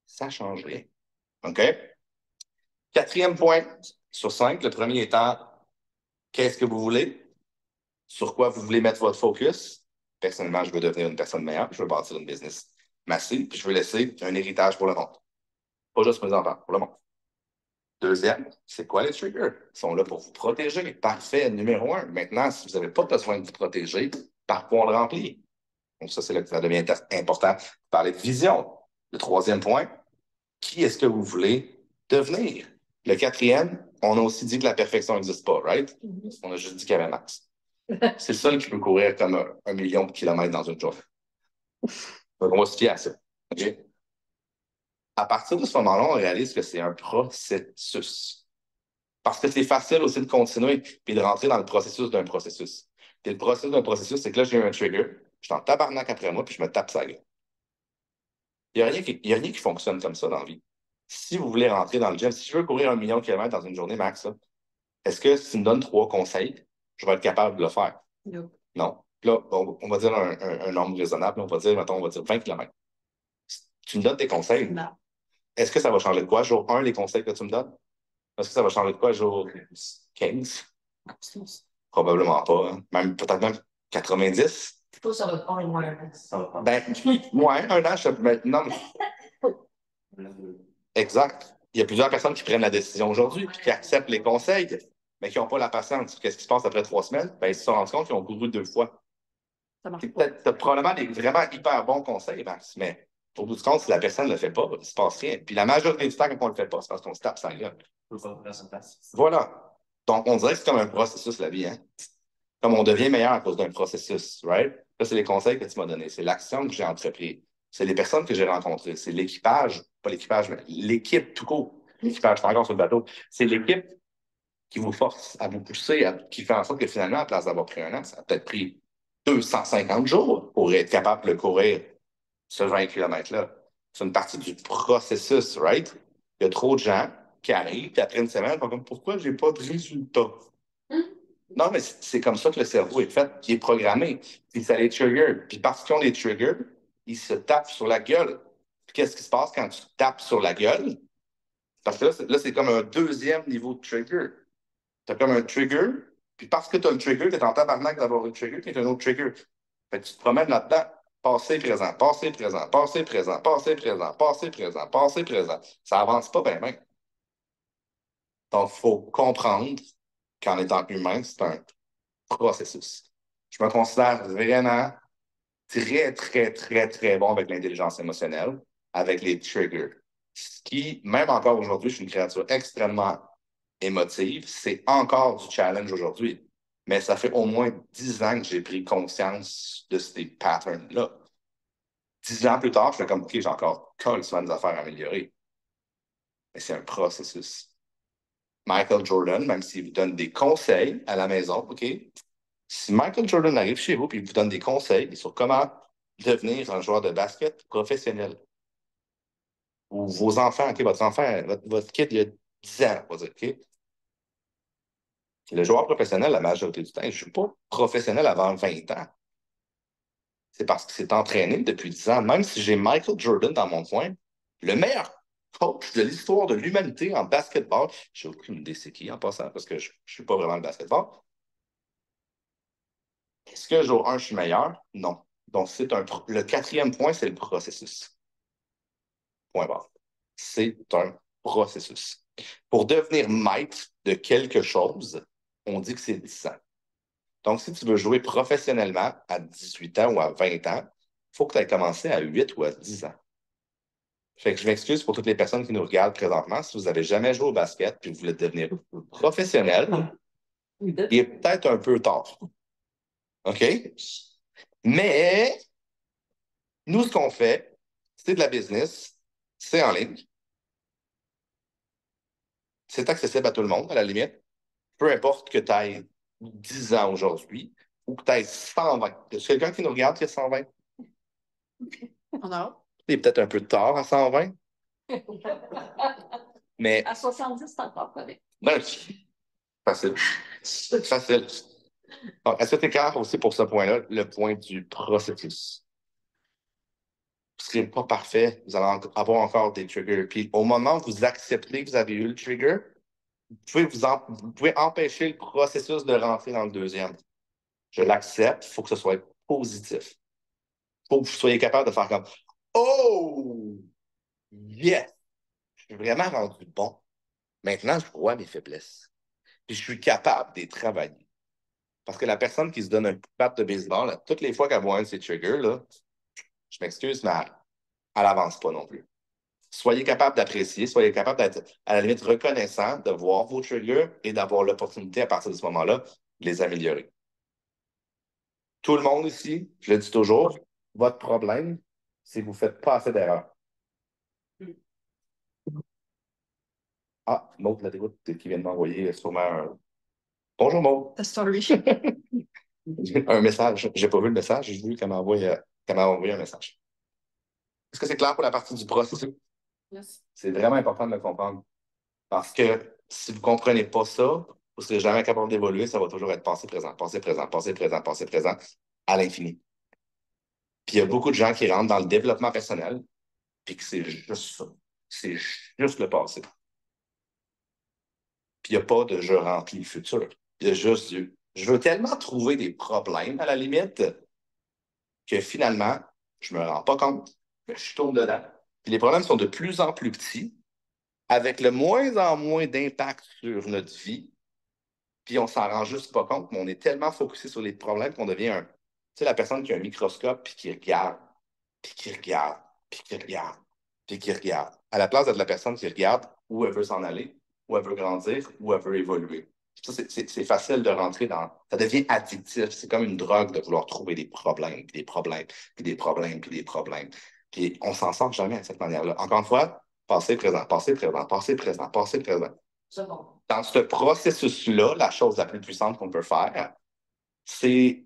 ça changerait. OK? 4e point sur 5. Le premier étant, qu'est-ce que vous voulez? Sur quoi vous voulez mettre votre focus? Personnellement, je veux devenir une personne meilleure. Je veux bâtir une business massive. Puis je veux laisser un héritage pour le monde. Pas juste pour mes enfants, pour le monde. Deuxième, c'est quoi les triggers? Ils sont là pour vous protéger. Parfait, numéro 1. Maintenant, si vous n'avez pas besoin de vous protéger, par quoi on le remplit? Donc, ça, c'est là que ça devient important de parler de vision. Le 3e point, qui est-ce que vous voulez devenir? Le 4e, on a aussi dit que la perfection n'existe pas, right? On a juste dit qu'il y avait max. C'est le seul qui peut courir comme 1 million de kilomètres dans une journée. Donc, on va se fier à ça. OK? À partir de ce moment-là, on réalise que c'est un processus. Parce que c'est facile aussi de continuer puis de rentrer dans le processus d'un processus. Puis le processus d'un processus, c'est que là, j'ai eu un trigger, je suis en tabarnak après moi, puis je me tape ça gueule. Il n'y a rien qui fonctionne comme ça dans la vie. Si vous voulez rentrer dans le gym, si je veux courir 1 million de kilomètres dans une journée max, est-ce que si tu me donnes 3 conseils, je vais être capable de le faire? No. Non. Puis là, on va dire un nombre raisonnable, on va dire, mettons, on va dire 20 kilomètres. Tu me donnes des conseils. Non. Est-ce que ça va changer de quoi? Jour 1, les conseils que tu me donnes? Est-ce que ça va changer de quoi jour 15? Probablement pas. Hein. Peut-être même 90. Plutôt, ça va prendre moins un an. Ben, ouais, 1 an, non, mais... Exact. Il y a plusieurs personnes qui prennent la décision aujourd'hui, puis qui acceptent les conseils, mais qui n'ont pas la patience. Qu'est-ce qui se passe après 3 semaines? Ben, ils se sont rendus compte qu'ils ont couru 2 fois. Ça marche Tu pas. as probablement des vraiment hyper bons conseils, Max, mais au bout du compte, si la personne ne le fait pas, il ne se passe rien. Puis la majorité du temps, quand on ne le fait pas, c'est parce qu'on se tape sa gueule. Voilà. Donc, on dirait que c'est comme un processus, la vie. Hein? Comme on devient meilleur à cause d'un processus, right? Ça, c'est les conseils que tu m'as donnés. C'est l'action que j'ai entreprise. C'est les personnes que j'ai rencontrées. C'est l'équipage, pas l'équipage, mais l'équipe tout court. L'équipage, c'est encore sur le bateau. C'est l'équipe qui vous force à vous pousser, qui fait en sorte que finalement, à place d'avoir pris 1 an, ça a peut-être pris 250 jours pour être capable de courir ce 20 km-là. C'est une partie du processus, right? Il y a trop de gens qui arrivent, puis après une semaine, ils font comme pourquoi j'ai pas de résultat? Non, mais c'est comme ça que le cerveau est fait, il est programmé. Puis ça les trigger. Puis parce qu'ils ont les triggers, ils se tapent sur la gueule. Puis qu'est-ce qui se passe quand tu tapes sur la gueule? Parce que là, c'est comme un deuxième niveau de trigger. Tu as comme un trigger, puis parce que tu as le trigger, tu es en tabarnak d'avoir un trigger, puis tu as un autre trigger. Fait que tu te promènes là-dedans. Passé, présent, passé, présent, passé, présent, passé, présent, passé, présent, passé, présent. Ça avance pas bien, bien. Donc, il faut comprendre qu'en étant humain, c'est un processus. Je me considère vraiment très, très, très, très bon avec l'intelligence émotionnelle, avec les triggers. Ce qui, même encore aujourd'hui, je suis une créature extrêmement émotive, c'est encore du challenge aujourd'hui. Mais ça fait au moins 10 ans que j'ai pris conscience de ces patterns-là. 10 ans plus tard, je fais comme, OK, j'ai encore souvent des affaires à améliorer. Mais c'est un processus. Michael Jordan, même s'il vous donne des conseils à la maison, OK? Si Michael Jordan arrive chez vous et vous donne des conseils sur comment devenir un joueur de basket professionnel, ou vos enfants, OK, votre enfant, votre kid, il a 10 ans, on va dire, OK? Le joueur professionnel, la majorité du temps, je ne suis pas professionnel avant 20 ans. C'est parce qu'il s'est entraîné depuis 10 ans. Même si j'ai Michael Jordan dans mon coin, le meilleur coach de l'histoire de l'humanité en basketball, j'ai aucune idée c'est qui en passant, parce que je ne suis pas vraiment le basketball. Est-ce que jour 1, je suis meilleur? Non. Donc, le quatrième point, c'est le processus. Point barre. C'est un processus. Pour devenir maître de quelque chose, on dit que c'est 10 ans. Donc, si tu veux jouer professionnellement à 18 ans ou à 20 ans, il faut que tu aies commencé à 8 ou à 10 ans. Fait que je m'excuse pour toutes les personnes qui nous regardent présentement. Si vous n'avez jamais joué au basket et que vous voulez devenir professionnel, il est peut-être un peu tard. OK? Mais nous, ce qu'on fait, c'est de la business, c'est en ligne, c'est accessible à tout le monde, à la limite. Peu importe que tu aies 10 ans aujourd'hui ou que tu aies 120. Il y a quelqu'un qui nous regarde qui a 120? On a. Il est peut-être un peu tard à 120. Mais. À 70, c'est encore correct. Ben, facile. Facile. Donc, est-ce que tu es clair aussi pour ce point-là, le point du processus? Vous ne serez pas parfait, vous allez avoir encore des triggers. Puis au moment où vous acceptez que vous avez eu le trigger, vous pouvez empêcher le processus de rentrer dans le deuxième. Je l'accepte, il faut que ce soit positif. Il faut que vous soyez capable de faire comme Oh! Yes! Je suis vraiment rendu bon. Maintenant, je vois mes faiblesses. Puis je suis capable de les travailler. Parce que la personne qui se donne un coup de patte de baseball, là, toutes les fois qu'elle voit un de ces triggers, là, je m'excuse, mais elle n'avance pas non plus. Soyez capable d'apprécier, soyez capable d'être à la limite reconnaissant de voir vos triggers et d'avoir l'opportunité à partir de ce moment-là de les améliorer. Tout le monde ici, je le dis toujours, votre problème, c'est que vous ne faites pas assez d'erreurs. Ah, Maud Ladéroute qui vient de m'envoyer sûrement un. Bonjour Maud. The story. Un message. J'ai pas vu le message, j'ai vu qu'elle m'a envoyé un message. Est-ce que c'est clair pour la partie du processus? Yes. C'est vraiment important de le comprendre. Parce que si vous ne comprenez pas ça, vous ne serez jamais capable d'évoluer, ça va toujours être passé, présent, passé, présent, passé, présent, passé, présent, à l'infini. Puis il y a beaucoup de gens qui rentrent dans le développement personnel, puis que c'est juste ça. C'est juste le passé. Puis il n'y a pas de je remplis le futur. Il y a juste je veux tellement trouver des problèmes à la limite que finalement, je ne me rends pas compte que je tourne dedans. Puis les problèmes sont de plus en plus petits, avec le moins en moins d'impact sur notre vie. Puis on s'en rend juste pas compte, mais on est tellement focusé sur les problèmes qu'on devient tu sais, la personne qui a un microscope, puis qui regarde, puis qui regarde, puis qui regarde, puis qui regarde. À la place d'être la personne qui regarde où elle veut s'en aller, où elle veut grandir, où elle veut évoluer. Ça, c'est facile de rentrer dans. Ça devient addictif. C'est comme une drogue de vouloir trouver des problèmes, puis des problèmes, puis des problèmes, puis des problèmes. Puis on s'en sort jamais de cette manière-là. Encore une fois, passé, présent, passé, présent, passé, présent, passé, présent. C'est bon. Dans ce processus-là, la chose la plus puissante qu'on peut faire, c'est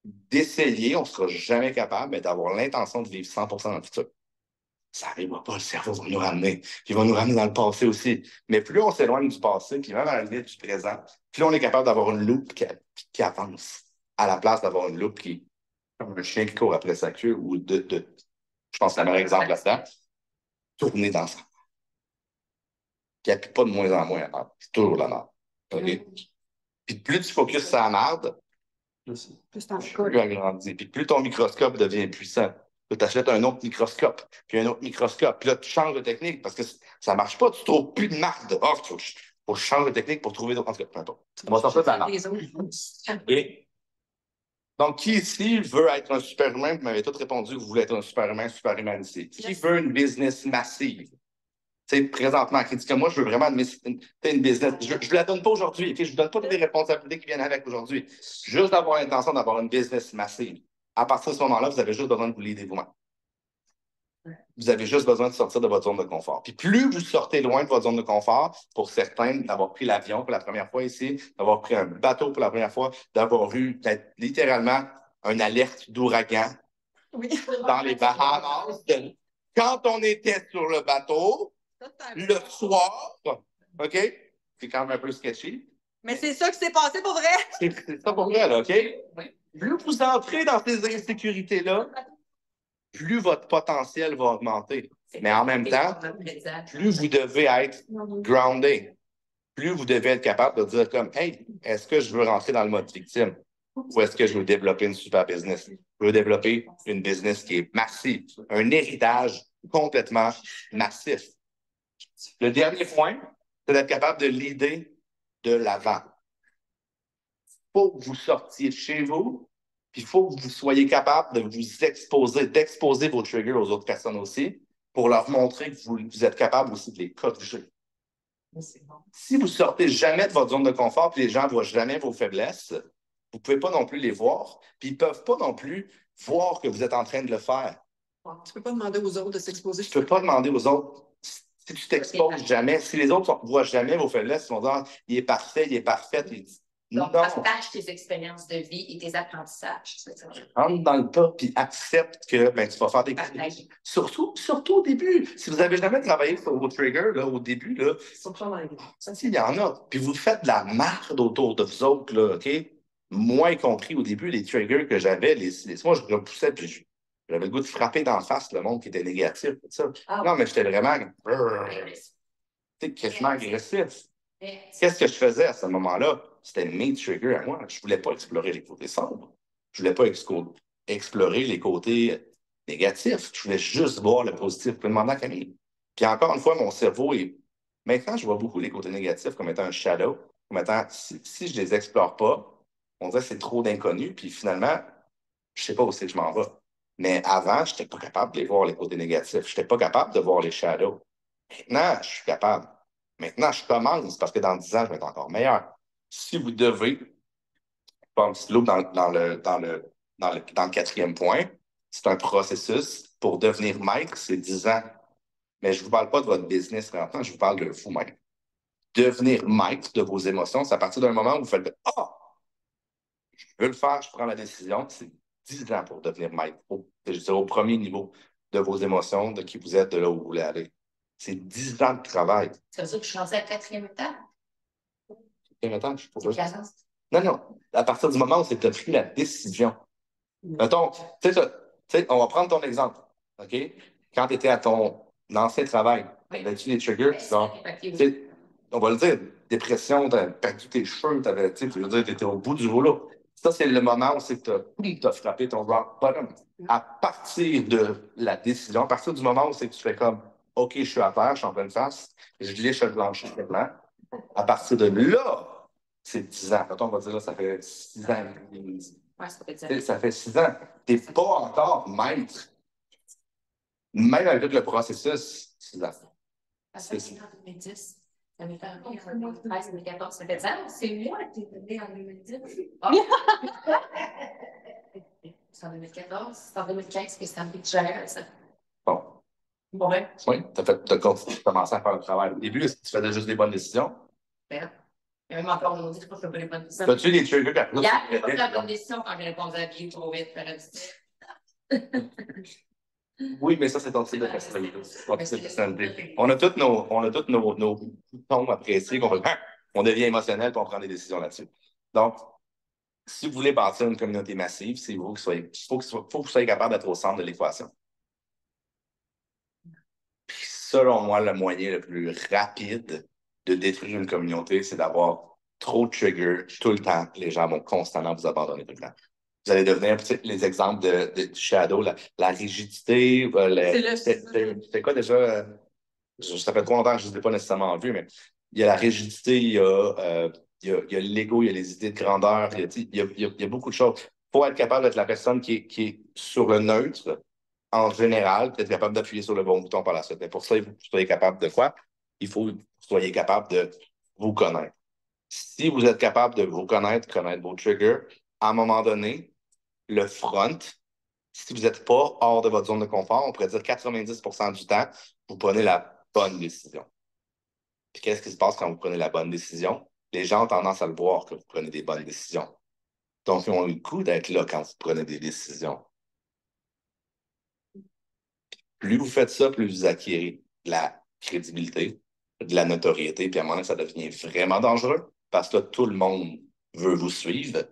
d'essayer, on ne sera jamais capable, mais d'avoir l'intention de vivre 100% dans le futur. Ça n'arrivera pas, le cerveau va nous ramener. Puis il va nous ramener dans le passé aussi. Mais plus on s'éloigne du passé, puis même à la limite du présent, plus on est capable d'avoir une loupe qui avance, à la place d'avoir une loupe qui, comme un chien qui court après sa queue, ou je pense que c'est le meilleur exemple là-dedans, tourner dans ça. Puis il n'y a pas de moins en moins à merde. C'est toujours la merde. OK? Puis plus tu focuses sur la merde, plus agrandi. Puis plus ton microscope devient puissant. Tu achètes un autre microscope, puis un autre microscope. Puis là, tu changes de technique parce que ça ne marche pas. Tu ne trouves plus de marque de faut faut que je change de technique pour trouver d'autres. En tout cas, peu importe. On va sortir de la langue. Les autres. Et donc, qui ici veut être un superhumain? Vous m'avez tous répondu que vous voulez être un superhumain ici. Qui veut une business massive? Tu sais, présentement, qui dit que moi, je veux vraiment une business. Je ne la donne pas aujourd'hui. Je ne vous donne pas toutes les responsabilités qui viennent avec aujourd'hui. Juste d'avoir l'intention d'avoir une business massive. À partir de ce moment-là, vous avez juste besoin de vous leader vous-même. Vous avez juste besoin de sortir de votre zone de confort. Puis plus vous sortez loin de votre zone de confort, pour certains, d'avoir pris l'avion pour la première fois ici, d'avoir pris un bateau pour la première fois, d'avoir eu littéralement une alerte d'ouragan dans les Bahamas. Quand on était sur le bateau, le soir, OK? C'est quand même un peu sketchy. Mais c'est ça qui s'est passé pour vrai. C'est ça pour vrai, là, OK? Plus vous entrez dans ces insécurités-là, plus votre potentiel va augmenter. Mais en même temps, plus vous devez être groundé, plus vous devez être capable de dire comme, hey, est-ce que je veux rentrer dans le mode victime ou est-ce que je veux développer une super business? Je veux développer une business qui est massive, un héritage complètement massif. Le dernier point, c'est d'être capable de leader de l'avant. Il faut que vous sortiez de chez vous, puis il faut que vous soyez capable de vous exposer, d'exposer vos triggers aux autres personnes aussi, pour leur montrer que vous êtes capable aussi de les corriger. Si vous sortez jamais de votre zone de confort, puis les gens ne voient jamais vos faiblesses, vous ne pouvez pas non plus les voir, puis ils ne peuvent pas non plus voir que vous êtes en train de le faire. Tu ne peux pas demander aux autres de s'exposer. Tu ne peux pas demander aux autres. Si tu t'exposes jamais, si les autres ne voient jamais vos faiblesses, ils vont dire il est parfait, il est parfait. Donc, partage tes expériences de vie et tes apprentissages. Rentre dans le tas puis accepte que tu vas faire des critiques. Surtout au début. Si vous n'avez jamais travaillé sur vos triggers là, au début, là, il y en a. Puis vous faites de la merde autour de vous autres, là, OK? Moi, y compris au début, les triggers que j'avais, moi, je repoussais puis j'avais le goût de frapper d'en face le monde qui était négatif. Ça. Non, mais j'étais vraiment quasiment agressif. Qu'est-ce que je faisais à ce moment-là? C'était mes triggers à moi. Je ne voulais pas explorer les côtés sombres. Je ne voulais pas explorer les côtés négatifs. Je voulais juste voir le positif. Je peux demander à Camille. Puis encore une fois, mon cerveau est. Maintenant, je vois beaucoup les côtés négatifs comme étant un shadow, comme étant si je ne les explore pas, on dirait que c'est trop d'inconnus. Puis finalement, je ne sais pas où c'est que je m'en vais. Mais avant, je n'étais pas capable de les voir, les côtés négatifs. Je n'étais pas capable de voir les shadows. Maintenant, je suis capable. Maintenant, je commence parce que dans 10 ans, je vais être encore meilleur. Si vous devez, pas un petit loup dans le quatrième point, c'est un processus. Pour devenir maître, c'est 10 ans. Mais je ne vous parle pas de votre business maintenant, je vous parle de vous-même. Devenir maître de vos émotions, c'est à partir d'un moment où vous faites « Ah! Je veux le faire, je prends la décision. » C'est 10 ans pour devenir maître. C'est au premier niveau de vos émotions, de qui vous êtes, de là où vous voulez aller. C'est 10 ans de travail. Ça veut dire que je suis rentrée à la quatrième étape? Attends, je suis pas. Non. À partir du moment où tu as pris la décision. Mettons, tu sais, on va prendre ton exemple. OK? Quand tu étais à ton ancien travail, avais-tu des triggers? On va le dire, dépression, tu avais perdu tes cheveux, tu veux dire, tu étais au bout du rouleau. Ça, c'est le moment où c'est que tu as frappé ton rock bottom. À partir de la décision, à partir du moment où c'est que tu fais comme OK, je suis à terre, je suis en pleine face, je liche le plancher blanc. À partir de là, c'est 10 ans. Mettons, on va dire, là, ça fait 6 ans. Ouais, ça fait 10 ans. Ça fait 6 ans. Tu n'es pas encore maître. Même avec le processus, 6 ans. Ça fait 2010. Ça fait 2013, 2014, ça fait 10 ans. C'est moi qui t'ai donné en 2010. Ah. C'est en 2014, c'est en 2015 que c'est un peu de gère, ça. Bon. Ouais. Oui, tu as commencé à faire le travail. Au début, tu faisais juste des bonnes décisions. Ben, même encore aujourd'hui, je pense que je fais pas les bonnes décisions. As-tu des triggers après? Hier, je n'ai pas fait la bonne décision quand j'ai répondu à Guy trop vite. Oui, mais ça, c'est ton type de personnalité. On a tous nos boutons appréciés qu'on fait, on devient émotionnel et on prend des décisions là-dessus. Donc, si vous voulez bâtir une communauté massive, c'est vous qui soyez, faut que vous soyez capable d'être au centre de l'équation. Puis, selon moi, le moyen le plus rapide de détruire une communauté, c'est d'avoir trop de triggers tout le temps. Les gens vont constamment vous abandonner tout le temps. Vous allez devenir, les exemples du shadow, la rigidité. C'est quoi déjà? Ça fait trop longtemps que je ne les ai pas nécessairement vus, mais il y a la rigidité, il y a l'ego, il y a les idées de grandeur, il y a beaucoup de choses. Il faut être capable d'être la personne qui est sur le neutre, en général, puis être capable d'appuyer sur le bon bouton par la suite. Mais pour ça, il faut que vous soyez capable de quoi? Il faut que vous soyez capable de vous connaître. Si vous êtes capable de vous connaître vos triggers, à un moment donné, le front, si vous n'êtes pas hors de votre zone de confort, on pourrait dire 90% du temps, vous prenez la bonne décision. Puis qu'est-ce qui se passe quand vous prenez la bonne décision? Les gens ont tendance à le voir que vous prenez des bonnes décisions. Donc, ils ont eu le coup d'être là quand vous prenez des décisions. Plus vous faites ça, plus vous acquérez de la crédibilité, de la notoriété, puis à un moment donné, ça devient vraiment dangereux parce que là, tout le monde veut vous suivre.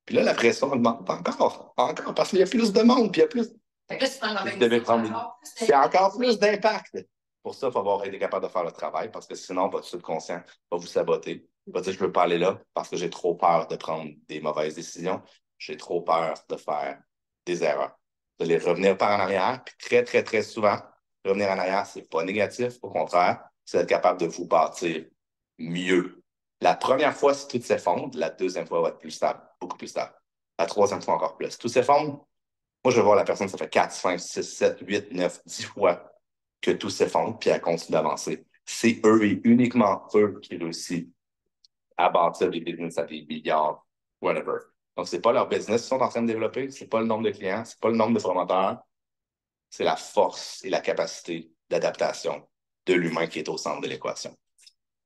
Puis là, la pression augmente encore, parce qu'il y a plus de monde, puis il y a plus. Fait que là, c'est pas Vous devez prendre C'est encore plus d'impact. Pour ça, il faut avoir été capable de faire le travail parce que sinon, votre subconscient va vous saboter. Il va dire, je ne veux pas aller là parce que j'ai trop peur de prendre des mauvaises décisions. J'ai trop peur de faire des erreurs. Vous allez revenir par en arrière, puis très, très, très souvent, revenir en arrière, ce n'est pas négatif. Au contraire, c'est être capable de vous bâtir mieux. La première fois, si tout s'effondre, la deuxième fois va être plus stable, beaucoup plus stable. La troisième fois encore plus. Tout s'effondre, moi, je vais voir la personne, ça fait 4, 5, 6, 7, 8, 9, 10 fois que tout s'effondre, puis elle continue d'avancer. C'est eux et uniquement eux qui réussissent à bâtir des business à des milliards, whatever. Donc, c'est pas leur business qu'ils sont en train de développer, c'est pas le nombre de clients, c'est pas le nombre de promoteurs, c'est la force et la capacité d'adaptation de l'humain qui est au centre de l'équation.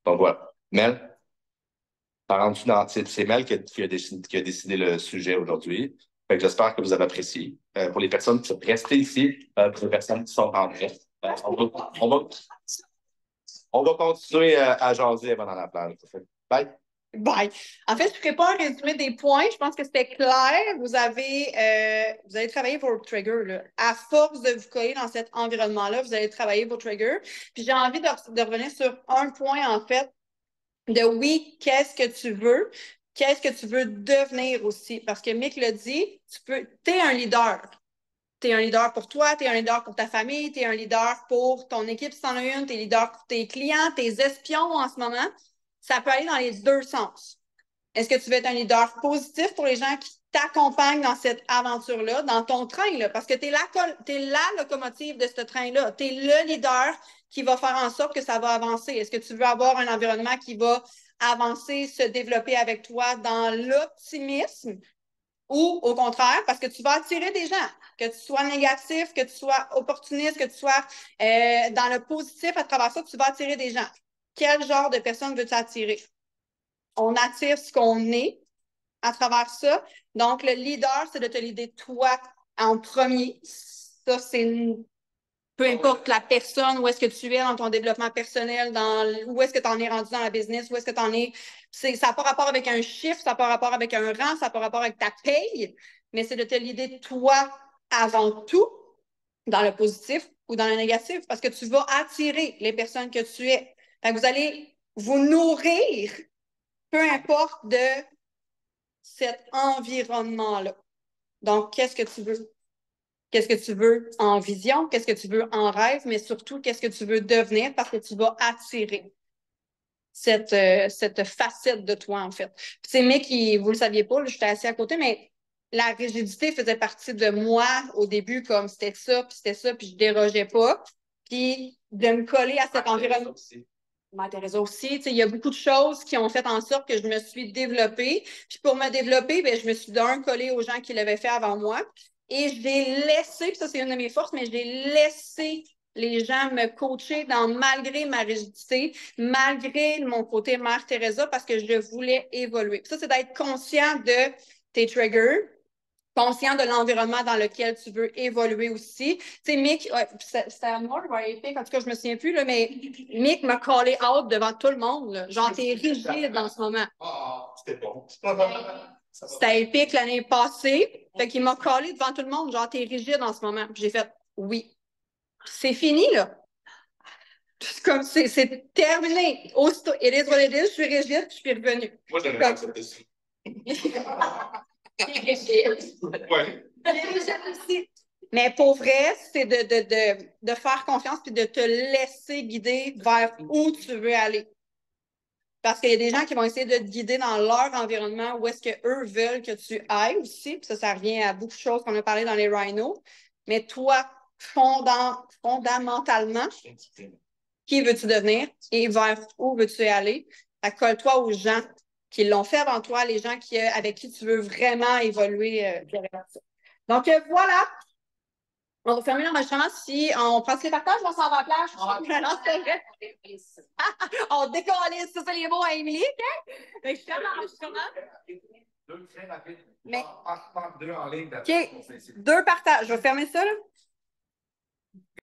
Donc, voilà. Mel, c'est Mel qui a décidé le sujet aujourd'hui. Fait que j'espère que vous avez apprécié. Pour les personnes qui sont restées ici, pour les personnes qui sont rentrées, on va continuer à jaser avant dans la plage. Bye! Bye. En fait, je ne ferai pas un résumé des points. Je pense que c'était clair. Vous allez travailler vos triggers. Là. À force de vous coller dans cet environnement-là, vous allez travailler vos triggers. Puis j'ai envie de revenir sur un point, en fait, de oui, qu'est-ce que tu veux? Qu'est-ce que tu veux devenir aussi? Parce que Mick l'a dit, tu es un leader. Tu es un leader pour toi, tu es un leader pour ta famille, tu es un leader pour ton équipe si tu en as une, tu es leader pour tes clients, tes espions en ce moment. Ça peut aller dans les deux sens. Est-ce que tu veux être un leader positif pour les gens qui t'accompagnent dans cette aventure-là, dans ton train, là, parce que tu es la locomotive de ce train-là. Tu es le leader qui va faire en sorte que ça va avancer. Est-ce que tu veux avoir un environnement qui va avancer, se développer avec toi dans l'optimisme ou au contraire, parce que tu vas attirer des gens, que tu sois négatif, que tu sois opportuniste, que tu sois dans le positif à travers ça, tu vas attirer des gens. Quel genre de personnes veux-tu attirer? On attire ce qu'on est à travers ça. Donc, le leader, c'est de te leader toi en premier. Ça, c'est peu importe la personne, où est-ce que tu es dans ton développement personnel, où est-ce que tu en es rendu dans la business, où est-ce que tu en es. Ça n'a pas rapport avec un chiffre, ça n'a pas rapport avec un rang, ça n'a pas rapport avec ta paye, mais c'est de te leader toi avant tout, dans le positif ou dans le négatif, parce que tu vas attirer les personnes que tu es. Fait que vous allez vous nourrir, peu importe de cet environnement-là. Donc, qu'est-ce que tu veux? Qu'est-ce que tu veux en vision? Qu'est-ce que tu veux en rêve? Mais surtout, qu'est-ce que tu veux devenir parce que tu vas attirer cette facette de toi, en fait. C'est Mick qui, vous le saviez pas, j'étais assis à côté, mais la rigidité faisait partie de moi au début, comme c'était ça, puis je dérogeais pas. Puis de me coller à cet environnement. M'intéresse aussi. Il y a beaucoup de choses qui ont fait en sorte que je me suis développée. Puis pour me développer, bien, je me suis collée aux gens qui l'avaient fait avant moi. Et j'ai laissé, puis ça c'est une de mes forces, mais j'ai laissé les gens me coacher malgré ma rigidité, malgré mon côté Mère Teresa, parce que je voulais évoluer. Puis ça, c'est d'être conscient de tes triggers, conscient de l'environnement dans lequel tu veux évoluer aussi. Tu sais, Mick, c'était à moi, Epic, en tout cas, je me souviens plus, là, mais Mick m'a callé out devant tout le monde. Là. Genre, t'es rigide en ce moment. C'était bon. C'était épique l'année passée. Fait qu'il m'a collé devant tout le monde, genre, t'es rigide en ce moment. J'ai fait, oui. C'est fini, là. Comme c'est terminé. Aussitôt, it is what it is, je suis rigide, je suis revenue. Moi, je n'avais accepté ça. Ouais. Mais pour vrai, c'est de faire confiance et de te laisser guider vers où tu veux aller. Parce qu'il y a des gens qui vont essayer de te guider dans leur environnement où est-ce qu'eux veulent que tu ailles aussi. Puis ça revient à beaucoup de choses qu'on a parlé dans les rhinos. Mais toi, fondamentalement, qui veux-tu devenir et vers où veux-tu aller? Colle-toi aux gens qui l'ont fait avant toi, les gens avec qui tu veux vraiment évoluer. Donc, voilà. On va fermer l'enregistrement. Si on prend ce partage, on s'en va à la plage. Non, c'est vrai. On décolle, c'est ça les mots à Émilie. Okay? Fait que je ferme l'enregistrement. Deux très rapides. Mais- Deux en ligne. OK. 2 partages. Je vais fermer ça, là.